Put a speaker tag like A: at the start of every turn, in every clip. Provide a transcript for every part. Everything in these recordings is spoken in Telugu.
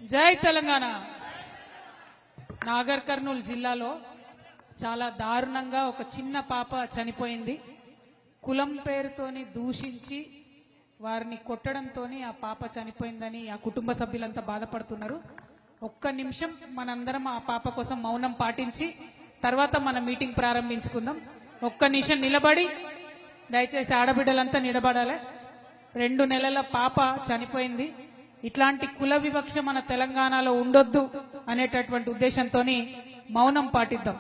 A: జై తెలంగాణ. నాగర్ కర్నూలు జిల్లాలో చాలా దారుణంగా ఒక చిన్న పాప చనిపోయింది. కులం పేరుతోని దూషించి వారిని కొట్టడంతోని ఆ పాప చనిపోయిందని ఆ కుటుంబ సభ్యులంతా బాధపడుతున్నారు. ఒక్క నిమిషం మనందరం ఆ పాప కోసం మౌనం పాటించి తర్వాత మన మీటింగ్ ప్రారంభించుకుందాం. ఒక్క నిమిషం నిలబడి దయచేసి ఆడబిడ్డలంతా నిలబడాలి. 2 నెలల పాప చనిపోయింది. ఇట్లాంటి కుల వివక్ష మన తెలంగాణలో ఉండొద్దు అనేటటువంటి ఉద్దేశంతో మౌనం పాటిద్దాం.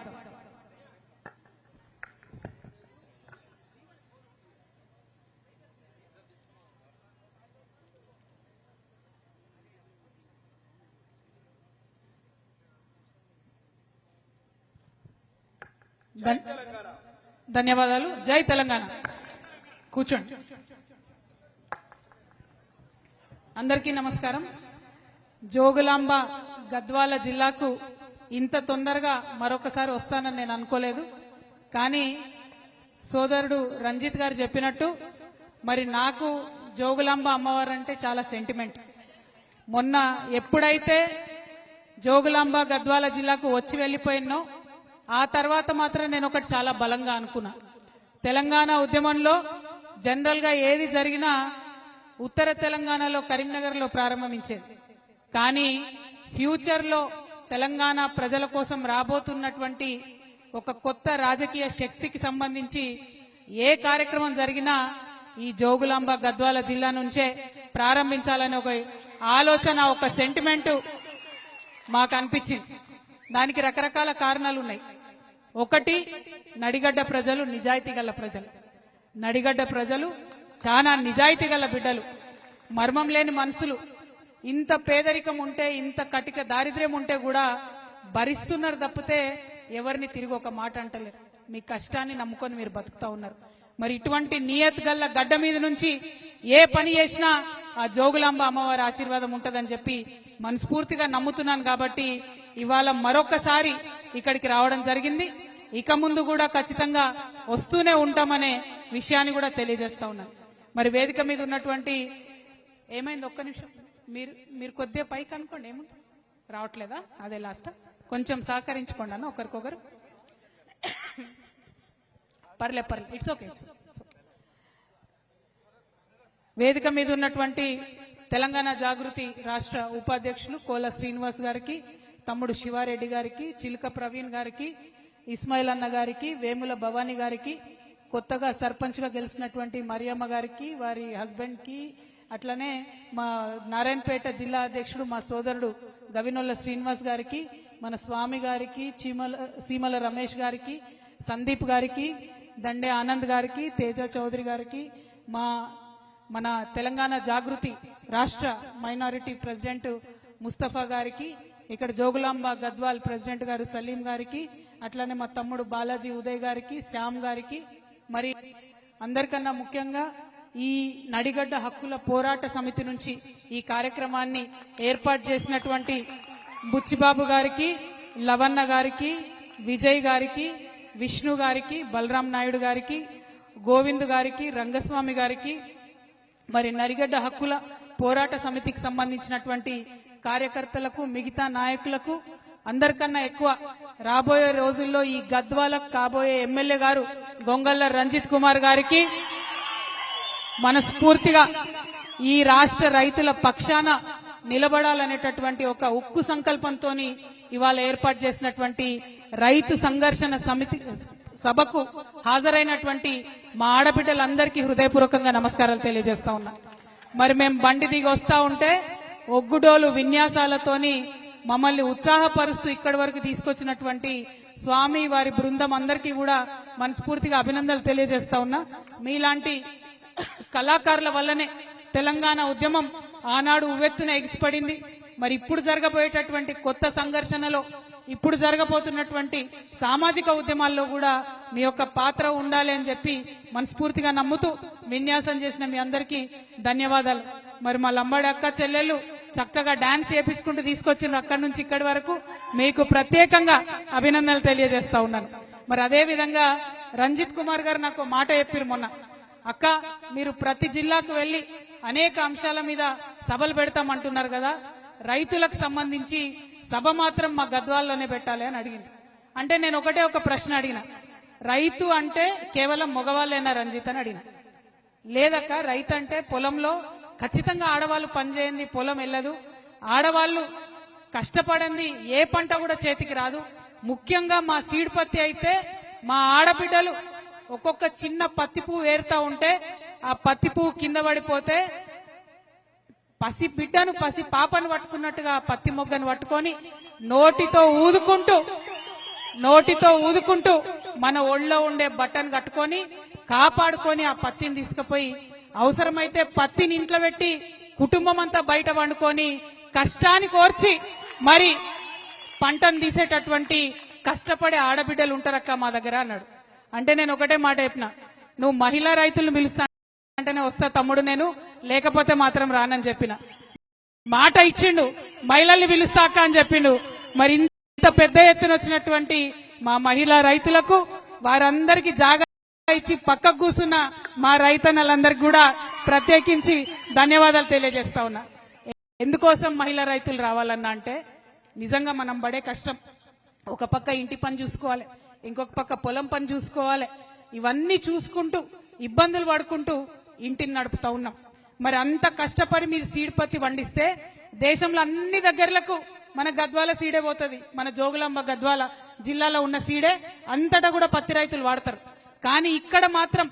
A: ధన్యవాదాలు. జై తెలంగాణ. కూర్చోండి. అందరికీ నమస్కారం. జోగులాంబ గద్వాల జిల్లాకు ఇంత తొందరగా మరొకసారి వస్తానని నేను అనుకోలేదు. కానీ సోదరుడు రంజిత్ గారు చెప్పినట్టు మరి నాకు జోగులాంబ అమ్మవారు అంటే చాలా సెంటిమెంట్. మొన్న ఎప్పుడైతే జోగులాంబ గద్వాల జిల్లాకు వచ్చి వెళ్లిపోయినో ఆ తర్వాత మాత్రం నేను ఒకటి చాలా బలంగా అనుకున్నా. తెలంగాణ ఉద్యమంలో జనరల్ గా ఏది జరిగినా ఉత్తర తెలంగాణలో కరీంనగర్లో ప్రారంభించేది. కానీ ఫ్యూచర్ లో తెలంగాణ ప్రజల కోసం రాబోతున్నటువంటి ఒక కొత్త రాజకీయ శక్తికి సంబంధించి ఏ కార్యక్రమం జరిగినా ఈ జోగులాంబ గద్వాల జిల్లా నుంచే ప్రారంభించాలని ఒక ఆలోచన, ఒక సెంటిమెంట్ మాకు అనిపించింది. దానికి రకరకాల కారణాలు ఉన్నాయి. ఒకటి, నడిగడ్డ ప్రజలు నిజాయితీ గల ప్రజలు. నడిగడ్డ ప్రజలు చాలా నిజాయితీ గల బిడ్డలు, మర్మం లేని మనుషులు. ఇంత పేదరికం ఉంటే, ఇంత కటిక దారిద్ర్యం ఉంటే కూడా భరిస్తున్నారు తప్పితే ఎవరిని తిరిగి ఒక మాట అంటలేరు. మీ కష్టాన్ని నమ్ముకొని మీరు బతుకుతా ఉన్నారు. మరి ఇటువంటి నియత్ గల్ల గడ్డ మీద నుంచి ఏ పని చేసినా ఆ జోగులాంబ అమ్మవారి ఆశీర్వాదం ఉంటదని చెప్పి మనస్ఫూర్తిగా నమ్ముతున్నాను. కాబట్టి ఇవాళ మరొకసారి ఇక్కడికి రావడం జరిగింది. ఇక ముందు కూడా ఖచ్చితంగా వస్తూనే ఉంటామనే విషయాన్ని కూడా తెలియజేస్తా ఉన్నాను. మరి వేదిక మీద ఉన్నటువంటి ఏమైంది, ఒక్క నిమిషం మీరు కొద్దిగా పైకి అనుకోండి. ఏముంది, రావట్లేదా? అదే లాస్ట్. కొంచెం సహకరించుకోండి అన్న ఒకరికొకరు. పర్లే, ఇట్స్ ఓకే. వేదిక మీద ఉన్నటువంటి తెలంగాణ జాగృతి రాష్ట్ర ఉపాధ్యక్షులు కోల శ్రీనివాస్ గారికి, తమ్ముడు శివారెడ్డి గారికి, చిలుక ప్రవీణ్ గారికి, ఇస్మాయిల్ అన్న గారికి, వేముల భవానీ గారికి, కొత్తగా సర్పంచ్ గా గెలిచినటువంటి మరియమ్మ గారికి, వారి హస్బెండ్ కి, అట్లనే మా నారాయణపేట జిల్లా అధ్యక్షుడు మా సోదరుడు గవినొల్ల శ్రీనివాస్ గారికి, మన స్వామి గారికి, సీమల రమేష్ గారికి, సందీప్ గారికి, దండే ఆనంద్ గారికి, తేజ చౌదరి గారికి, మన తెలంగాణ జాగృతి రాష్ట్ర మైనారిటీ ప్రెసిడెంట్ ముస్తఫా గారికి, ఇక్కడ జోగులాంబ గద్వాల్ ప్రెసిడెంట్ గారు సలీం గారికి, అట్లానే మా తమ్ముడు బాలాజీ ఉదయ్ గారికి, శ్యామ్ గారికి, మరి అందరికన్నా ముఖ్యంగా ఈ నడిగడ్డ హక్కుల పోరాట సమితి నుంచి ఈ కార్యక్రమాన్ని ఏర్పాటు చేసినటువంటి బుచ్చిబాబు గారికి, లవన్న గారికి, విజయ్ గారికి, విష్ణు గారికి, బలరాం నాయుడు గారికి, గోవింద్ గారికి, రంగస్వామి గారికి, మరి నడిగడ్డ హక్కుల పోరాట సమితికి సంబంధించినటువంటి కార్యకర్తలకు, మిగతా నాయకులకు, అందరికన్నా ఎక్కువ రాబోయే రోజుల్లో ఈ గద్వాలకు కాబోయే ఎమ్మెల్యే గారు గొంగళ్ళ రంజిత్ కుమార్ గారికి మనస్ఫూర్తిగా ఈ రాష్ట్ర రైతుల పక్షాన నిలబడాలనేటటువంటి ఒక ఉక్కు సంకల్పంతో ఇవాళ ఏర్పాటు చేసినటువంటి రైతు సంఘర్షణ సమితి సభకు హాజరైనటువంటి మా ఆడబిడ్డలందరికీ హృదయపూర్వకంగా నమస్కారాలు తెలియజేస్తా ఉన్నా. మరి మేము బండి దిగి వస్తా ఉంటే ఒగ్గుడోలు విన్యాసాలతోని మమ్మల్ని ఉత్సాహపరుస్తూ ఇక్కడి వరకు తీసుకొచ్చినటువంటి స్వామి వారి బృందం అందరికీ కూడా మనస్ఫూర్తిగా అభినందనలు తెలియజేస్తా ఉన్నా. మీలాంటి కళాకారుల వల్లనే తెలంగాణ ఉద్యమం ఆనాడు ఉవ్వెత్తున ఎగిసిపడింది. మరి ఇప్పుడు జరగబోయేటటువంటి కొత్త సంఘర్షణలో, ఇప్పుడు జరగబోతున్నటువంటి సామాజిక ఉద్యమాల్లో కూడా మీ యొక్క పాత్ర ఉండాలి అని చెప్పి మనస్ఫూర్తిగా నమ్ముతూ విన్యాసం చేసిన మీ అందరికీ ధన్యవాదాలు. మరి మా లంబాడి అక్క చెల్లెళ్ళు చక్కగా డాన్స్ చేపించుకుంటూ తీసుకొచ్చిన అక్కడి నుంచి ఇక్కడి వరకు మీకు ప్రత్యేకంగా అభినందనలు తెలియజేస్తా ఉన్నాను. మరి అదే విధంగా రంజిత్ కుమార్ గారు నాకు మాట చెప్పారు మొన్న, అక్క మీరు ప్రతి జిల్లాకు వెళ్లి అనేక అంశాల మీద సభలు పెడతామంటున్నారు కదా, రైతులకు సంబంధించి సభ మాత్రం మా గద్వాల్లోనే పెట్టాలి అని అడిగింది. అంటే నేను ఒకటే ఒక ప్రశ్న అడిగిన, రైతు అంటే కేవలం మగవాళ్ళేనా రంజిత్ అని అడిగిన. లేదక్క, రైతు అంటే పొలంలో ఖచ్చితంగా ఆడవాళ్ళు పనిచేయండి, పొలం వెళ్ళదు, ఆడవాళ్ళు కష్టపడింది ఏ పంట కూడా చేతికి రాదు. ముఖ్యంగా మా సీడ్ పత్తి అయితే మా ఆడబిడ్డలు ఒక్కొక్క చిన్న పత్తి పువ్వు ఏరుతా ఉంటే ఆ పత్తి పువ్వు కింద పడిపోతే పసి బిడ్డను పసి పాపను పట్టుకున్నట్టుగా పత్తి మొగ్గను పట్టుకొని నోటితో ఊదుకుంటూ మన ఒళ్ళో ఉండే బట్టను కట్టుకొని కాపాడుకొని ఆ పత్తిని తీసుకుపోయి అవసరమైతే పత్తిని ఇంట్లో పెట్టి కుటుంబం అంతా బయట వండుకొని కష్టాన్ని కోర్చి మరి పంటను తీసేటటువంటి కష్టపడే ఆడబిడ్డలు ఉంటారక్క మా దగ్గర అన్నాడు. అంటే నేను ఒకటే మాట చెప్పిన, నువ్వు మహిళా రైతులను పిలుస్తా అంటేనే వస్తా తమ్ముడు, నేను లేకపోతే మాత్రం రానని చెప్పిన. మాట ఇచ్చిండు, మహిళల్ని పిలుస్తాక అని చెప్పిండు. మరి ఇంత పెద్ద ఎత్తున వచ్చినటువంటి మా మహిళా రైతులకు వారందరికీ జాగా ఇచ్చి పక్కకు కూర్చున్న మా రైతన్నలందరికీ కూడా ప్రత్యేకించి ధన్యవాదాలు తెలియజేస్తా ఉన్నా. ఎందుకోసం మహిళా రైతులు రావాలన్నా అంటే నిజంగా మనం పడే కష్టం, ఒక పక్క ఇంటి పని చూసుకోవాలి, ఇంకొక పక్క పొలం పని చూసుకోవాలి, ఇవన్నీ చూసుకుంటూ ఇబ్బందులు పడుకుంటూ ఇంటిని నడుపుతా ఉన్నాం. మరి అంత కష్టపడి మీరు సీడ్ పత్తి పండిస్తే దేశంలో అన్ని దగ్గరలకు మన గద్వాల సీడే పోతుంది. మన జోగులాంబ గద్వాల జిల్లాలో ఉన్న సీడే అంతటా కూడా పత్తి రైతులు వాడతారు. కానీ ఇక్కడ మాత్రం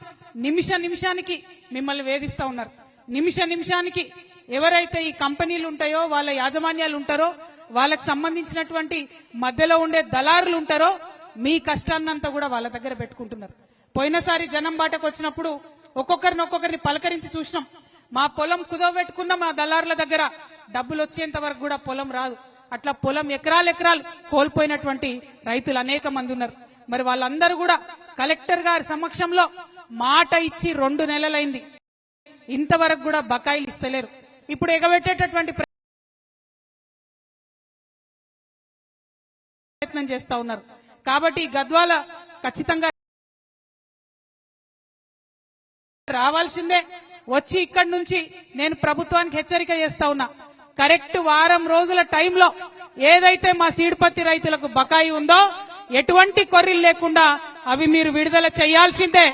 A: నిమిషానికి మిమ్మల్ని వేధిస్తా ఉన్నారు. నిమిషానికి ఎవరైతే ఈ కంపెనీలు ఉంటాయో, వాళ్ళ యాజమాన్యాలు ఉంటారో, వాళ్ళకి సంబంధించినటువంటి మధ్యలో ఉండే దళారులు ఉంటారో, మీ కష్టాన్నంతా కూడా వాళ్ళ దగ్గర పెట్టుకుంటున్నారు. పోయినసారి జనం బాటకు వచ్చినప్పుడు ఒక్కొక్కరిని పలకరించి చూసినాం. మా పొలం కుదవబెట్టుకున్న మా దళారుల దగ్గర డబ్బులు వచ్చేంత వరకు కూడా పొలం రాదు. అట్లా పొలం ఎకరాలు కోల్పోయినటువంటి రైతులు అనేక మంది ఉన్నారు. మరి వాళ్ళందరూ కూడా కలెక్టర్ గారి సమక్షంలో మాట ఇచ్చి 2 నెలలైంది, ఇంతవరకు కూడా బకాయిలు ఇస్తలేరు. ఇప్పుడు ఎగబెట్టేటటువంటి ప్రయత్నం చేస్తా ఉన్నారు. కాబట్టి గద్వాల ఖచ్చితంగా రావాల్సిందే. వచ్చి ఇక్కడి నుంచి నేను ప్రభుత్వానికి హెచ్చరిక చేస్తా ఉన్నా, కరెక్ట్ వారం రోజుల టైంలో ఏదైతే మా సీడ్ పత్తి రైతులకు బకాయి ఉందో ఎటువంటి కొర్రీలు లేకుండా అవి మీరు విడుదల చేయాల్సిందే.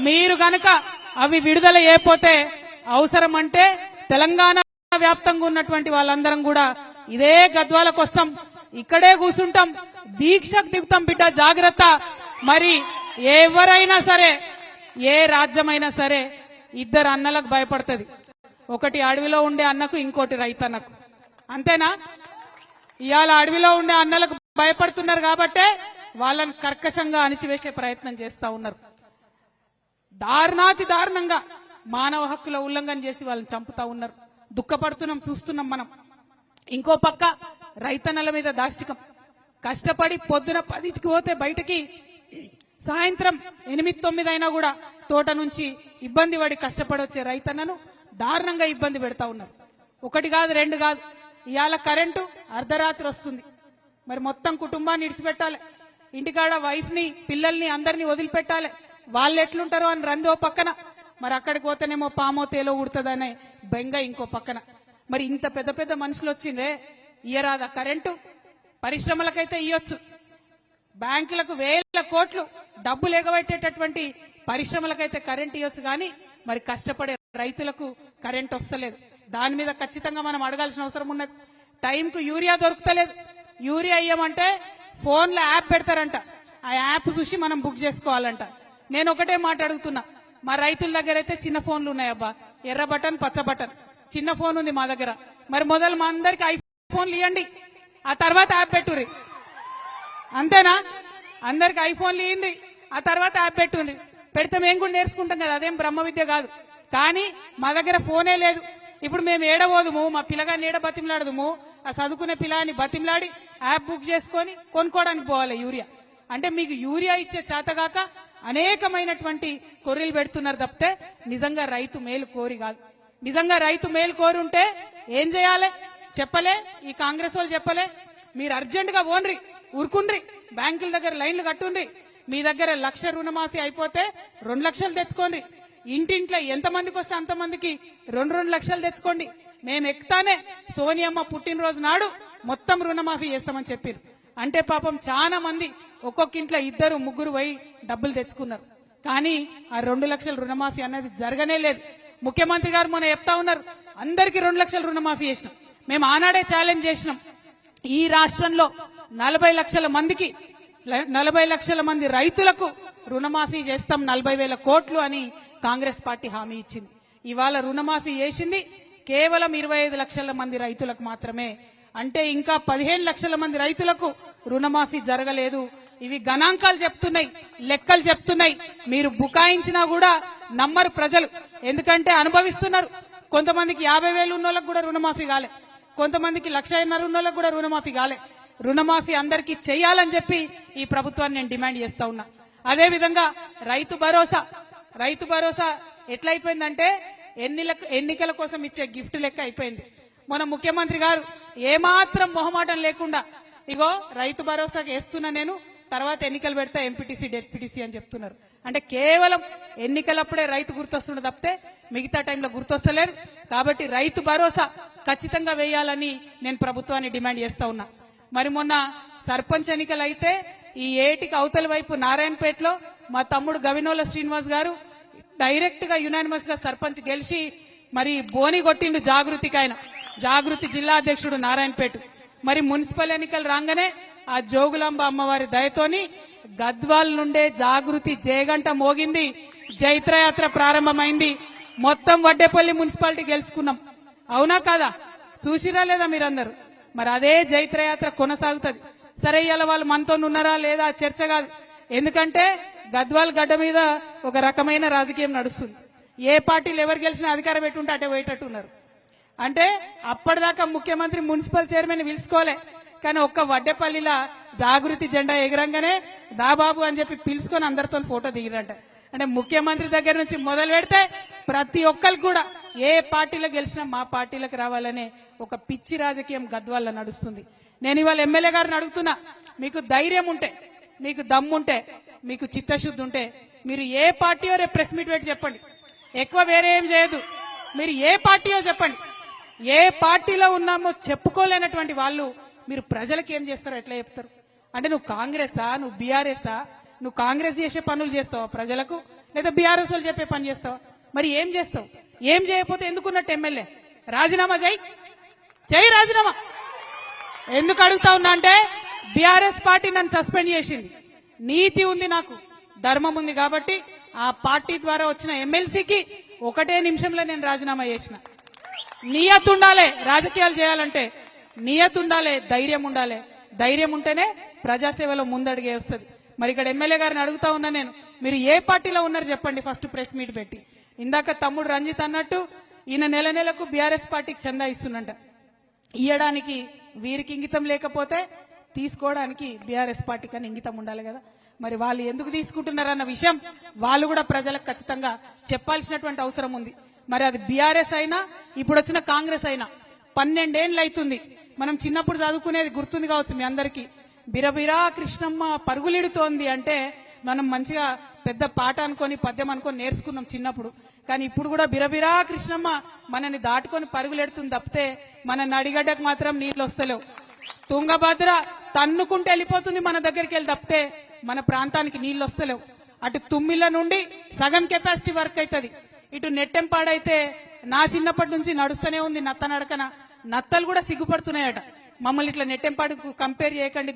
A: మీరు గనక అవి విడుదల చేయకపోతే అవసరం అంటే తెలంగాణ వ్యాప్తంగా ఉన్నటువంటి వాళ్ళందరం కూడా ఇదే గద్వాలకు వస్తాం, ఇక్కడే కూర్చుంటాం, దీక్షకు దిగుతాం. బిడ్డ జాగ్రత్త. మరి ఎవరైనా సరే, ఏ రాజ్యమైనా సరే 2 అన్నలకు భయపడుతుంది. ఒకటి అడవిలో ఉండే అన్నకు, ఇంకోటి రైతన్నకు. అంతేనా? ఇవాళ అడవిలో ఉండే అన్నలకు భయపడుతున్నారు కాబట్టే వాళ్ళని కర్కశంగా అణిచివేసే ప్రయత్నం చేస్తా ఉన్నారు. దారుణాతి దారుణంగా మానవ హక్కుల ఉల్లంఘన చేసి వాళ్ళని చంపుతా ఉన్నారు. దుఃఖపడుతున్నాం, చూస్తున్నాం మనం. ఇంకో పక్క రైతన్నల మీద దాష్టికం. కష్టపడి పొద్దున 10కి పోతే బయటకి సాయంత్రం 8-9 అయినా కూడా తోట నుంచి ఇబ్బంది పడి కష్టపడి వచ్చే రైతన్నను దారుణంగా ఇబ్బంది పెడతా ఉన్నారు. 1 కాదు 2 కాదు. ఇవాళ కరెంటు అర్ధరాత్రి వస్తుంది, మరి మొత్తం కుటుంబాన్ని ఇడిచిపెట్టాలి, ఇంటికాడ వైఫ్ ని పిల్లల్ని అందరినీ వదిలిపెట్టాలి. వాళ్ళు ఎట్లుంటారో అని రంది ఓ పక్కన, మరి అక్కడికి పోతేనేమో పామో తేలో ఉడుతుందనే బెంగ ఇంకో పక్కన. మరి ఇంత పెద్ద పెద్ద మనుషులు వచ్చిందే, ఇయ్యరాదా కరెంటు? పరిశ్రమలకైతే ఇయ్యొచ్చు, బ్యాంకులకు వేల కోట్లు డబ్బులు ఎగబెట్టేటటువంటి పరిశ్రమలకైతే కరెంట్ ఇవ్వచ్చు. కానీ మరి కష్టపడే రైతులకు కరెంట్ వస్తలేదు. దాని మీద ఖచ్చితంగా మనం అడగాల్సిన అవసరం ఉన్నది. టైంకు యూరియా దొరుకుతలేదు. యూరియా ఇయ్యమంటే ఫోన్లో యాప్ పెడతారంట, ఆ యాప్ చూసి మనం బుక్ చేసుకోవాలంట. నేను ఒకటే మాట అడుగుతున్నా, మా రైతుల దగ్గర అయితే చిన్న ఫోన్లు ఉన్నాయబ్బా, ఎర్ర బటన్ పచ్చ బటన్, చిన్న ఫోన్ ఉంది మా దగ్గర. మరి మొదలు మా అందరికి ఐఫోన్లు ఇవ్వండి, ఆ తర్వాత యాప్ పెట్టుర్రి. అంతేనా? అందరికి ఐఫోన్లు ఇవ్వండి, ఆ తర్వాత యాప్ పెట్టుండ్రి. పెడితే మేము కూడా నేర్చుకుంటాం కదా, అదేం బ్రహ్మ విద్య కాదు. కానీ మా దగ్గర ఫోనే లేదు. ఇప్పుడు మేము ఏడబోదుము, మా పిల్లగాన్ని ఏడ బతిమలాడదుము, ఆ చదువుకునే పిల్లని బతిమలాడి యాప్ బుక్ చేసుకొని కొనుక్కోవడానికి పోవాలి యూరియా. అంటే మీకు యూరియా ఇచ్చే చేతగాక అనేకమైనటువంటి కొర్రీలు పెడుతున్నారు తప్పితే నిజంగా రైతు మేలు కోరి కాదు. నిజంగా రైతు మేలు కోరి ఉంటే ఏం చేయాలి చెప్పలే, ఈ కాంగ్రెస్ వాళ్ళు చెప్పలే. మీరు అర్జెంట్ గా ఓన్రి ఊరుకుండ్రి, బ్యాంకుల దగ్గర లైన్లు కట్టుండ్రి. మీ దగ్గర 1,00,000 రుణమాఫీ అయిపోతే 2 లక్షలు తెచ్చుకోండి. ఇంటింట్లో ఎంతమందికి వస్తే అంతమందికి 2 లక్షలు తెచ్చుకోండి. మేము ఎక్కుతానే సోనియమ్మ పుట్టినరోజు నాడు మొత్తం రుణమాఫీ చేస్తామని చెప్పారు. అంటే పాపం చాలా మంది ఒక్కొక్క ఇంట్లో 2, 3 పోయి డబ్బులు తెచ్చుకున్నారు. కానీ ఆ 2 లక్షల రుణమాఫీ అన్నది జరగనే లేదు. ముఖ్యమంత్రి గారు మొన్న చెప్తా ఉన్నారు, అందరికీ 2 లక్షల రుణమాఫీ చేసినాం. మేము ఆనాడే ఛాలెంజ్ చేసినాం, ఈ రాష్ట్రంలో 40 లక్షల మందికి 40 లక్షల మంది రైతులకు రుణమాఫీ చేస్తాం 40,000 కోట్లు అని కాంగ్రెస్ పార్టీ హామీ ఇచ్చింది. ఇవాళ రుణమాఫీ చేసింది కేవలం 25 లక్షల మంది రైతులకు మాత్రమే. అంటే ఇంకా 15 లక్షల మంది రైతులకు రుణమాఫీ జరగలేదు. ఇవి గణాంకాలు చెప్తున్నాయి, లెక్కలు చెప్తున్నాయి. మీరు బుకాయించినా కూడా నమ్మరు ప్రజలు, ఎందుకంటే అనుభవిస్తున్నారు. కొంతమందికి 50,000 ఉన్నోళ్ళకు కూడా రుణమాఫీ కాలే, కొంతమందికి 1,50,000 ఉన్నోళ్ళకు కూడా రుణమాఫీ కాలే. రుణమాఫీ అందరికీ చేయాలని చెప్పి ఈ ప్రభుత్వాన్ని నేను డిమాండ్ చేస్తా ఉన్నా. అదే విధంగా రైతు భరోసా ఎట్లయిపోయిందంటే ఎన్నికల కోసం ఇచ్చే గిఫ్ట్ లెక్క అయిపోయింది. మన ముఖ్యమంత్రి గారు ఏమాత్రం మొహమాటం లేకుండా ఇగో రైతు భరోసాకి వేస్తున్నా నేను, తర్వాత ఎన్నికలు పెడతా ఎంపీటీసీ డెప్యూటీసీ అని చెప్తున్నారు. అంటే కేవలం ఎన్నికలప్పుడే రైతు గుర్తొస్తుండ తప్పితే మిగతా టైంలో గుర్తొస్తలేరు. కాబట్టి రైతు భరోసా ఖచ్చితంగా వేయాలని నేను ప్రభుత్వాన్ని డిమాండ్ చేస్తా ఉన్నా. మరి మొన్న సర్పంచ్ ఎన్నికలు అయితే ఈ ఏటికి అవతల వైపు నారాయణపేటలో మా తమ్ముడు గవినోల శ్రీనివాస్ గారు డైరెక్ట్ గా యునానిమస్ గా సర్పంచ్ గెలిచి మరి బోని కొట్టిండు జాగృతికి. ఆయన జాగృతి జిల్లా అధ్యక్షుడు నారాయణపేట. మరి మున్సిపల్ ఎన్నికలు రాగానే ఆ జోగులాంబ అమ్మవారి దయతోని గద్వాల్ నుండే జాగృతి జయగంట మోగింది, జైత్రయాత్ర ప్రారంభమైంది. మొత్తం వడ్డేపల్లి మున్సిపాలిటీ గెలుచుకున్నాం. అవునా కాదా? చూసిరా లేదా మీరందరూ? మరి అదే జైత్రయాత్ర కొనసాగుతుంది. సరే ఇలా వాళ్ళు మనతో ఉన్నారా లేదా చర్చ కాదు, ఎందుకంటే గద్వాల్ గడ్డ మీద ఒక రకమైన రాజకీయం నడుస్తుంది. ఏ పార్టీలు ఎవరు గెలిచినా అధికారం పెట్టుంటే అటే పోయేటట్టున్నారు. అంటే అప్పటిదాకా ముఖ్యమంత్రి మున్సిపల్ చైర్మన్ పిలుచుకోలే, కానీ ఒక్క వడ్డేపల్లిలా జాగృతి జెండా ఎగరంగానే దాబాబు అని చెప్పి పిలుచుకొని అందరితో ఫోటో దిగిరంట. అంటే ముఖ్యమంత్రి దగ్గర నుంచి మొదలు పెడితే ప్రతి ఒక్కరికి కూడా ఏ పార్టీలో గెలిచినా మా పార్టీలకు రావాలనే ఒక పిచ్చి రాజకీయం గద్వాల్లో నడుస్తుంది. నేను ఇవాళ ఎమ్మెల్యే గారిని అడుగుతున్నా, మీకు ధైర్యం ఉంటే, మీకు దమ్ముంటే, మీకు చిత్తశుద్ధి ఉంటే మీరు ఏ పార్టీయో రేపు ప్రెస్ మీట్ పెట్టి చెప్పండి. ఎక్కువ వేరే ఏం చేయదు, మీరు ఏ పార్టీయో చెప్పండి. ఏ పార్టీలో ఉన్నామో చెప్పుకోలేనటువంటి వాళ్ళు మీరు ప్రజలకు ఏం చేస్తారో ఎట్లా చెప్తారు? అంటే నువ్వు కాంగ్రెసా, నువ్వు బీఆర్ఎస్ఆ? నువ్వు కాంగ్రెస్ చేసే పనులు చేస్తావా ప్రజలకు, లేదా బీఆర్ఎస్ వాళ్ళు చెప్పే పని చేస్తావా? మరి ఏం చేస్తావు? ఏం చేయకపోతే ఎందుకున్నట్టు ఎమ్మెల్యే? రాజీనామా చేయి రాజీనామా. ఎందుకు అడుగుతా ఉన్నా అంటే బీఆర్ఎస్ పార్టీ నన్ను సస్పెండ్ చేసింది. నీతి ఉంది, నాకు ధర్మం ఉంది కాబట్టి ఆ పార్టీ ద్వారా వచ్చిన ఎమ్మెల్సీకి 1 నిమిషంలో నేను రాజీనామా చేసిన. నియత్ ఉండాలి, రాజకీయాలు చేయాలంటే నియత్ ఉండాలి, ధైర్యం ఉండాలి. ధైర్యం ఉంటేనే ప్రజాసేవలో ముందడిగే వస్తుంది. మరి ఇక్కడ ఎమ్మెల్యే గారిని అడుగుతా ఉన్నా నేను, మీరు ఏ పార్టీలో ఉన్నారు చెప్పండి ఫస్ట్ ప్రెస్ మీట్ పెట్టి. ఇందాక తమ్ముడు రంజిత్ అన్నట్టు ఈయన నెలకు బీఆర్ఎస్ పార్టీకి చందా ఇస్తున్నంట. ఇయ్యడానికి వీరికి ఇంగితం లేకపోతే తీసుకోవడానికి బీఆర్ఎస్ పార్టీ కన్నా ఇంగితం ఉండాలి కదా. మరి వాళ్ళు ఎందుకు తీసుకుంటున్నారన్న విషయం వాళ్ళు కూడా ప్రజలకు ఖచ్చితంగా చెప్పాల్సినటువంటి అవసరం ఉంది. మరి అది బీఆర్ఎస్ అయినా ఇప్పుడు వచ్చిన కాంగ్రెస్ అయినా 12 ఏళ్ళు అవుతుంది. మనం చిన్నప్పుడు చదువుకునేది గుర్తుంది కావచ్చు మీ అందరికీ, బిరబిరా కృష్ణమ్మ పరుగులిడుతోంది అంటే మనం మంచిగా పెద్ద పాట అనుకొని పద్యం అనుకొని నేర్చుకున్నాం చిన్నప్పుడు. కానీ ఇప్పుడు కూడా బిరబిరా కృష్ణమ్మ మనని దాటుకొని పరుగులెడుతుంది తప్పితే మన నడిగడ్డకు మాత్రం నీళ్లు వస్తలేవు. తుంగభద్ర తన్నుకుంటే వెళ్ళిపోతుంది మన దగ్గరికి వెళ్ళి తప్పితే మన ప్రాంతానికి నీళ్లు వస్తలేవు. అటు తుమ్మిళ్ళ నుండి సగం కెపాసిటీ వర్క్ అవుతుంది, ఇటు నెట్టెంపాడైతే నా చిన్నప్పటి నుంచి నడుస్తూనే ఉంది నత్త నడకన. నత్తలు కూడా సిగ్గుపడుతున్నాయట, మమ్మల్ని ఇట్లా నెట్టెంపాడుకు కంపేర్ చేయకండి,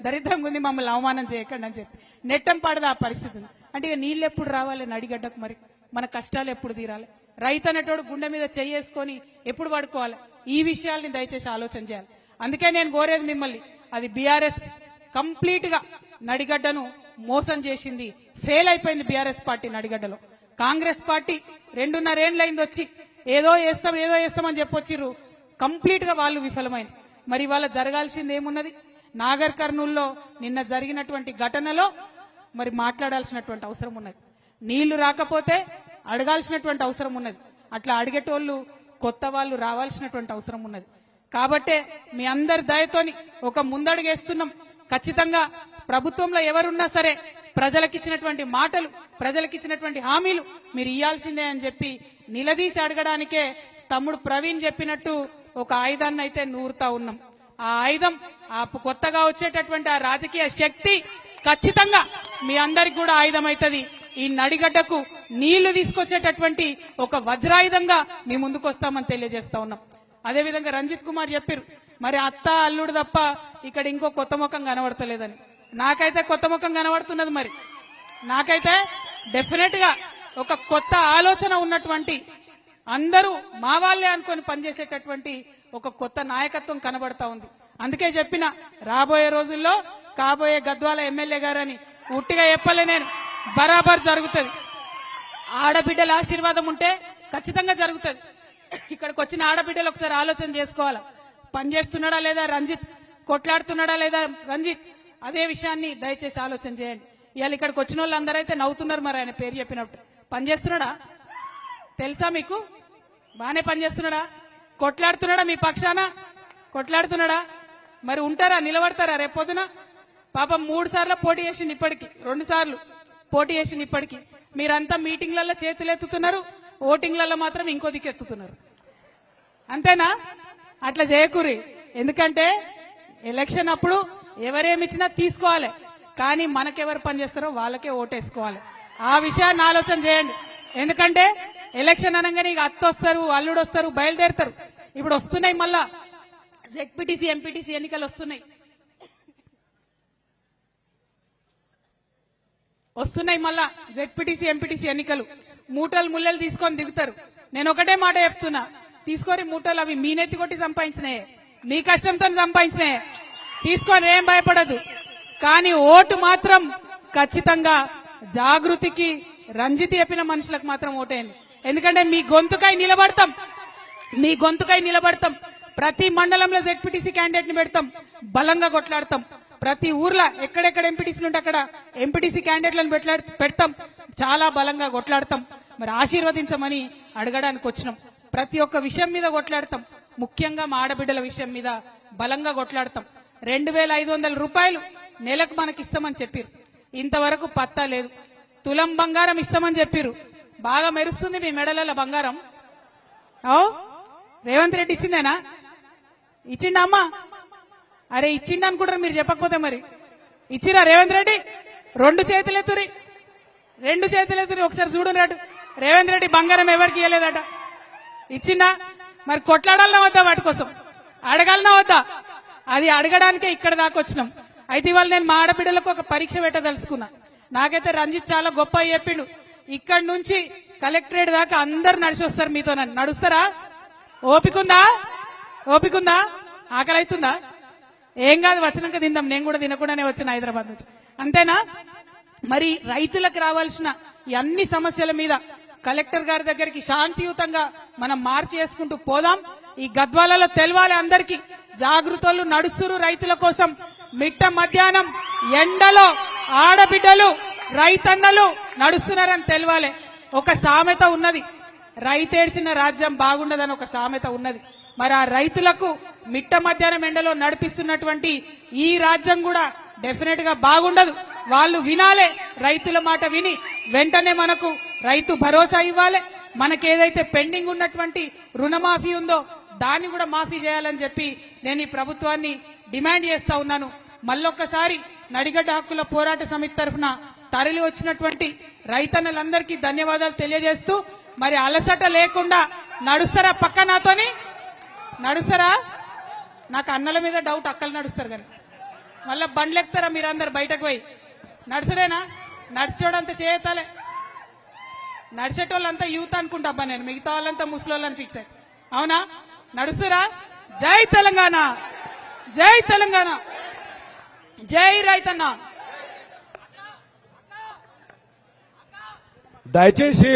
A: దరిద్రంగా ఉంది, మమ్మల్ని అవమానం చేయకండి అని చెప్పి. నెట్టెంపాడుదా ఆ పరిస్థితి ఉంది. అంటే ఇక నీళ్ళు ఎప్పుడు రావాలి నడిగడ్డకు? మరి మన కష్టాలు ఎప్పుడు తీరాలి? రైతు అనేటోడు గుండె మీద చేసుకొని ఎప్పుడు పడుకోవాలి? ఈ విషయాల్ని దయచేసి ఆలోచన చేయాలి. అందుకే నేను కోరేది మిమ్మల్ని, అది బీఆర్ఎస్ కంప్లీట్ గా నడిగడ్డను మోసం చేసింది, ఫెయిల్ అయిపోయింది బీఆర్ఎస్ పార్టీ నడిగడ్డలో. కాంగ్రెస్ పార్టీ 2.5 ఏళ్ళైంది వచ్చి ఏదో వేస్తామని చెప్పొచ్చిర్రు, కంప్లీట్ గా వాళ్ళు విఫలమైంది. మరి వాళ్ళ జరగాల్సింది ఏమున్నది? నాగర్ కర్నూల్లో నిన్న జరిగినటువంటి ఘటనలో మరి మాట్లాడాల్సినటువంటి అవసరం ఉన్నది. నీళ్లు రాకపోతే అడగాల్సినటువంటి అవసరం ఉన్నది. అట్లా అడిగేటోళ్ళు కొత్త వాళ్ళు రావాల్సినటువంటి అవసరం ఉన్నది. కాబట్టే మీ అందరి దయతోని ఒక ముందడుగేస్తున్నాం. ఖచ్చితంగా ప్రభుత్వంలో ఎవరున్నా సరే ప్రజలకిచ్చినటువంటి మాటలు, ప్రజలకిచ్చినటువంటి హామీలు మీరు ఇయ్యాల్సిందే అని చెప్పి నిలదీసి అడగడానికే తమ్ముడు ప్రవీణ్ చెప్పినట్టు ఒక ఆయుధాన్ని అయితే నూరుతా ఉన్నాం. ఆ ఆయుధం ఆ కొత్తగా వచ్చేటటువంటి ఆ రాజకీయ శక్తి ఖచ్చితంగా మీ అందరికి కూడా ఆయుధం అవుతుంది. ఈ నడిగడ్డకు నీళ్లు తీసుకొచ్చేటటువంటి ఒక వజ్రాయుధంగా మీ ముందుకు వస్తామని తెలియజేస్తా ఉన్నాం. అదేవిధంగా రంజిత్ కుమార్ చెప్పారు, మరి అత్త అల్లుడు తప్ప ఇక్కడ ఇంకో కొత్త ముఖం కనబడతలేదని. నాకైతే కొత్త ముఖం కనబడుతున్నది. మరి నాకైతే డెఫినెట్ గా ఒక కొత్త ఆలోచన ఉన్నటువంటి, అందరూ మా వాళ్ళే అనుకొని పనిచేసేటటువంటి ఒక కొత్త నాయకత్వం కనబడతా ఉంది. అందుకే చెప్పిన, రాబోయే రోజుల్లో కాబోయే గద్వాల ఎమ్మెల్యే గారని ఉట్టిగా చెప్పలే నేను, బరాబర్ జరుగుతుంది. ఆడబిడ్డల ఆశీర్వాదం ఉంటే ఖచ్చితంగా జరుగుతుంది. ఇక్కడికి వచ్చిన ఆడబిడ్డలు ఒకసారి ఆలోచన చేసుకోవాలా, పనిచేస్తున్నాడా లేదా రంజిత్, కొట్లాడుతున్నాడా లేదా రంజిత్, అదే విషయాన్ని దయచేసి ఆలోచన చేయండి. ఇవాళ ఇక్కడికి వచ్చిన వాళ్ళందరూ అయితే నవ్వుతున్నారు. మరి ఆయన పేరు చెప్పినప్పుడు పనిచేస్తున్నాడా తెలుసా మీకు? బానే పనిచేస్తున్నాడా? కొట్లాడుతున్నాడా? మీ పక్షాన కొట్లాడుతున్నాడా? మరి ఉంటారా, నిలబడతారా రేపొద్దున? పాపం 3 సార్లు పోటీ చేసింది, ఇప్పటికి 2 సార్లు పోటీ చేసింది. ఇప్పటికి మీరంతా మీటింగ్లలో చేతులు ఎత్తుతున్నారు, ఓటింగ్లలో మాత్రం ఇంకో దిక్కు ఎత్తుతున్నారు. అంతేనా? అట్లా చేయకూరి. ఎందుకంటే ఎలక్షన్ అప్పుడు ఎవరేమిచ్చినా తీసుకోవాలి, కానీ మనకెవరు పనిచేస్తారో వాళ్ళకే ఓటేసుకోవాలి. ఆ విషయాన్ని ఆలోచన చేయండి. ఎందుకంటే ఎలక్షన్ అనగానే ఇక అత్త వస్తారు, అల్లుడు వస్తారు, బయలుదేరుతారు. ఇప్పుడు వస్తున్నాయి, మళ్ళా జెడ్పీటీసీ ఎంపీటీసీ ఎన్నికలు వస్తున్నాయి. మళ్ళా జెడ్పీటీసీ ఎంపీటీసీ ఎన్నికలు. మూటలు ముల్లెలు తీసుకొని దిగుతారు. నేను ఒకటే మాట చెప్తున్నా, తీసుకోరి మూటలు, అవి మీ నెత్తి కొట్టి సంపాదించినాయే, మీ కష్టంతో సంపాదించినాయే, తీసుకొని ఏం భయపడదు. కానీ ఓటు మాత్రం ఖచ్చితంగా జాగృతికి, రంజిత్ చెప్పిన మనుషులకు మాత్రం ఓటేయండి. ఎందుకంటే మీ గొంతుకై నిలబడతాం. ప్రతి మండలంలో జెడ్పీటీసీ క్యాండిడేట్ ని పెడతాం, బలంగా కొట్లాడతాం. ప్రతి ఊర్లో ఎక్కడెక్కడ ఎంపీటీసీలు ఉంటే అక్కడ ఎంపీటీసీ క్యాండిడేట్లను పెడతాం, చాలా బలంగా కొట్లాడతాం. మరి ఆశీర్వదించమని అడగడానికి వచ్చినాం. ప్రతి ఒక్క విషయం మీద కొట్లాడతాం, ముఖ్యంగా మా ఆడబిడ్డల విషయం మీద బలంగా కొట్లాడతాం. 2500 రూపాయలు నెలకు మనకి ఇస్తామని చెప్పారు, ఇంతవరకు పత్తా లేదు. తులం బంగారం ఇస్తామని చెప్పారు, బాగా మెరుస్తుంది మీ మెడల బంగారం. రేవంత్ రెడ్డి ఇచ్చిందేనా? ఇచ్చిండా అమ్మా? అరే ఇచ్చిండ అనుకుంటారు మీరు, చెప్పకపోతే మరి ఇచ్చిరా రేవంత్ రెడ్డి? 2 చేతులు ఎత్తురి, ఒకసారి చూడరాడు. రేవంత్ రెడ్డి బంగారం ఎవరికి ఇవ్వలేదట, ఇచ్చిండా? మరి కొట్లాడాలన్నా వద్దా, వాటి కోసం అడగాలన్నా వద్దా? అది అడగడానికే ఇక్కడ దాకా వచ్చినాం. అయితే ఇవాళ నేను మా ఆడబిడ్డలకు ఒక పరీక్ష పెట్టదలుచుకున్నా. నాకైతే రంజిత్ చాలా గొప్ప చెప్పిండు, ఇక్కడి నుంచి కలెక్టరేట్ దాకా అందరు నడిచి వస్తారు మీతో. నడుస్తారా? ఓపికందా? ఆకలి అవుతుందా? ఏం కాదు, వచ్చినాక తిందాం. నేను కూడా తినకుండానే వచ్చిన హైదరాబాద్ నుంచి, అంతేనా? మరి రైతులకు రావాల్సిన ఈ అన్ని సమస్యల మీద కలెక్టర్ గారి దగ్గరికి శాంతియుతంగా మనం మార్చి చేసుకుంటూ పోదాం. ఈ గద్వాలలో తెలవాలి అందరికీ, జాగృతలు నడుస్తురు రైతుల కోసం. మిట్ట మధ్యాహ్నం ఎండలో ఆడబిడ్డలు, రైతన్నలు నడుస్తున్నారని తెలవాలి. ఒక సామెత ఉన్నది, రైతేడ్చిన రాజ్యం బాగుండదని ఒక సామెత ఉన్నది. మరి ఆ రైతులకు మిట్ట మధ్యాహ్నం ఎండలో నడిపిస్తున్నటువంటి ఈ రాజ్యం కూడా డెఫినెట్ గా బాగుండదు. వాళ్ళు వినాలే, రైతుల మాట విని వెంటనే మనకు రైతు భరోసా ఇవ్వాలి. మనకేదైతే పెండింగ్ ఉన్నటువంటి రుణమాఫీ ఉందో దాన్ని కూడా మాఫీ చేయాలని చెప్పి నేను ఈ ప్రభుత్వాన్ని డిమాండ్ చేస్తా ఉన్నాను. మళ్ళొక్కసారి నడిగడ్డ హక్కుల పోరాట సమితి తరఫున తరలి వచ్చినటువంటి రైతన్నలందరికీ ధన్యవాదాలు తెలియజేస్తూ, మరి అలసట లేకుండా నడుస్తారా? పక్క నాతోని నడుస్తారా? నాకు అన్నల మీద డౌట్, అక్కలు నడుస్తారు కానీ మళ్ళా బండ్లు ఎక్కుతారా మీరందరు బయటకు పోయి? నడుచుడేనా? నడిచేటోడంతా చేయతాలే, నడిచేటోళ్ళంతా యూత్ అనుకుంటా అబ్బా నేను, మిగతా వాళ్ళంతా ముసలోళ్ళని ఫిక్స్ అయ్యి. అవునా? నడుస్తురా? జై తెలంగాణ, జై తెలంగాణ, జై రైతన్న.
B: దయచేసి